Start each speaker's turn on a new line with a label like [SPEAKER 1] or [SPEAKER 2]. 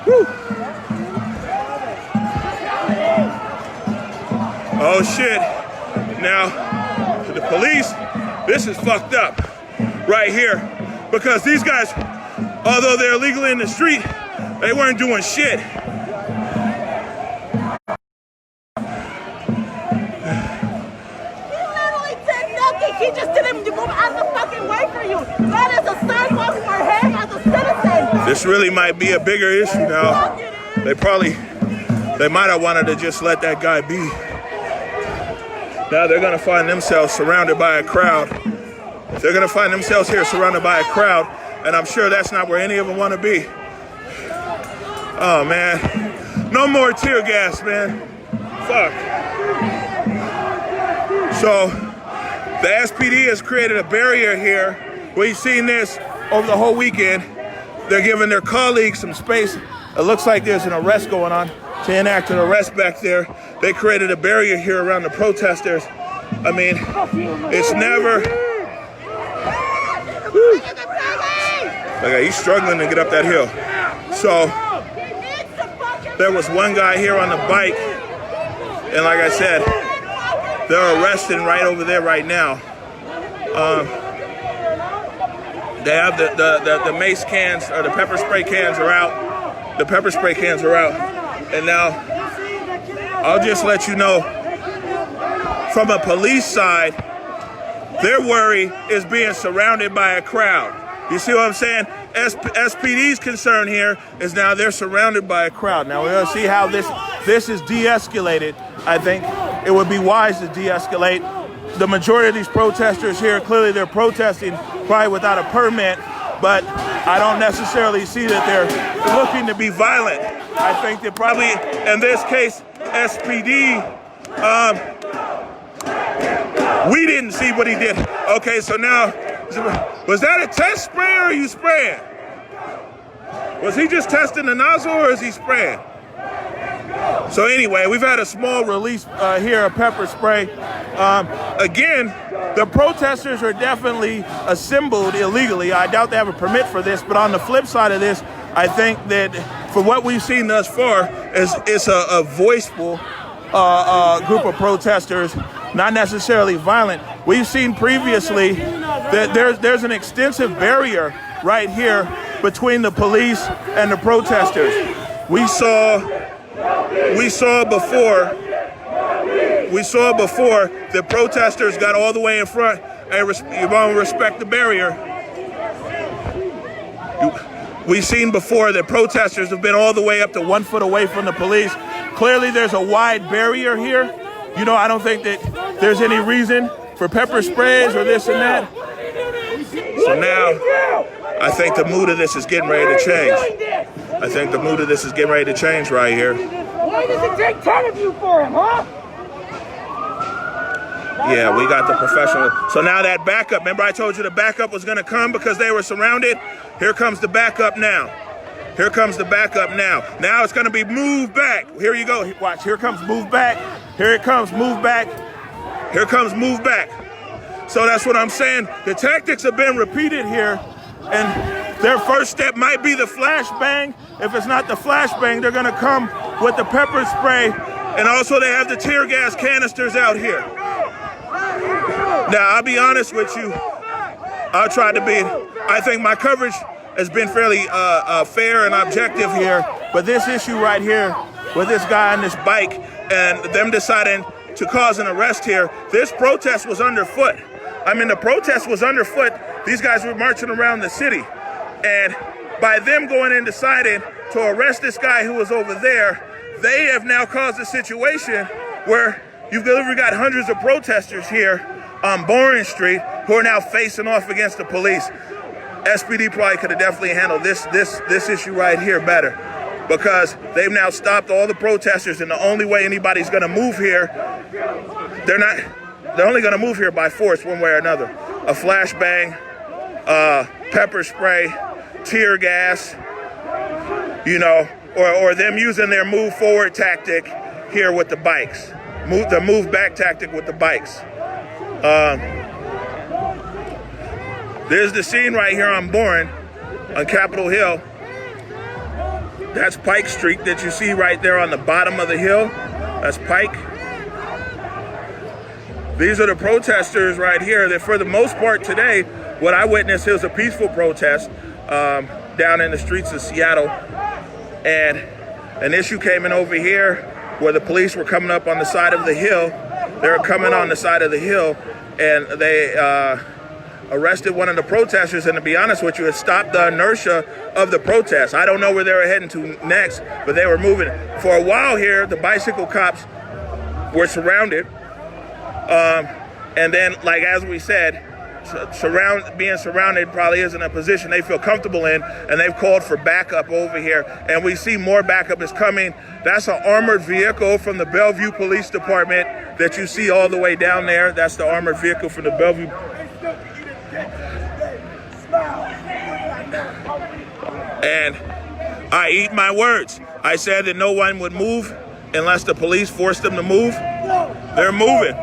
[SPEAKER 1] Whew. Oh shit. Now, the police, this is fucked up right here because these guys, although they're illegally in the street, they weren't doing shit.
[SPEAKER 2] He just didn't move out of the fucking way for you. That is a sidewalk for him as a citizen.
[SPEAKER 1] This really might be a bigger issue now. They might have wanted to just let that guy be. Now they're gonna find themselves surrounded by a crowd. They're gonna find themselves here surrounded by a crowd, and I'm sure that's not where any of them wanna be. Oh man, no more tear gas, man. Fuck. So, the SPD has created a barrier here. We've seen this over the whole weekend. They're giving their colleagues some space. It looks like there's an arrest going on. To enact an arrest back there. They created a barrier here around the protesters. I mean, it's never... Okay, he's struggling to get up that hill. So, there was one guy here on the bike. And like I said, they're arresting right over there right now. They have the mace cans, or the pepper spray cans are out. The pepper spray cans are out. And now, I'll just let you know, from a police side, their worry is being surrounded by a crowd. You see what I'm saying? SPD's concern here is now they're surrounded by a crowd. Now, we're going to see how this is de-escalated. I think it would be wise to de-escalate. The majority of these protesters here, clearly they're protesting probably without a permit, but I don't necessarily see that they're looking to be violent. I think that probably, in this case, SPD, we didn't see what he did. Okay, so now, was that a test spray or are you spraying? Was he just testing the nozzle or is he spraying? So anyway, we've had a small release here of pepper spray. Again, the protesters are definitely assembled illegally. I doubt they have a permit for this, but on the flip side of this, I think that for what we've seen thus far, it's a voiceful group of protesters, not necessarily violent. We've seen previously that there's an extensive barrier right here between the police and the protesters. We saw before the protesters got all the way in front, and you want to respect the barrier. We've seen before that protesters have been all the way up to 1 foot away from the police. Clearly there's a wide barrier here. You know, I don't think that there's any reason for pepper sprays or this and that. So now, I think the mood of this is getting ready to change. I think the mood of this is getting ready to change right here.
[SPEAKER 2] Why does it take 10 of you for him, huh?
[SPEAKER 1] Yeah, we got the professional. So now that backup, remember I told you the backup was going to come because they were surrounded? Here comes the backup now. Here comes the backup now. Now it's going to be move back. Here you go. Watch, here comes move back. Here it comes, move back. Here comes move back. So that's what I'm saying. The tactics have been repeated here. And their first step might be the flashbang. If it's not the flashbang, they're going to come with the pepper spray. And also they have the tear gas canisters out here. Now, I'll be honest with you. I'll try to be, I think my coverage has been fairly fair and objective here. But this issue right here with this guy on this bike and them deciding to cause an arrest here, this protest was underfoot. I mean, the protest was underfoot. These guys were marching around the city. And by them going and deciding to arrest this guy who was over there, they have now caused a situation where you've literally got hundreds of protesters here on Boring Street who are now facing off against the police. SPD probably could have definitely handled this issue right here better, because they've now stopped all the protesters, and the only way anybody's gonna move here, they're only gonna move here by force one way or another. A flashbang, pepper spray, tear gas, you know, or them using their move forward tactic here with the bikes. The move back tactic with the bikes. There's the scene right here on Boring, on Capitol Hill. That's Pike Street that you see right there on the bottom of the hill. That's Pike. These are the protesters right here that for the most part today, what I witnessed was a peaceful protest down in the streets of Seattle. And an issue came in over here where the police were coming up on the side of the hill. They were coming on the side of the hill and they arrested one of the protesters, and to be honest with you, it stopped the inertia of the protest. I don't know where they were heading to next, but they were moving. For a while here, the bicycle cops were surrounded. And then, like as we said, being surrounded probably isn't a position they feel comfortable in, and they've called for backup over here. And we see more backup is coming. That's an armored vehicle from the Bellevue Police Department that you see all the way down there. That's the armored vehicle from the Bellevue. And I eat my words. I said that no one would move unless the police forced them to move. They're moving.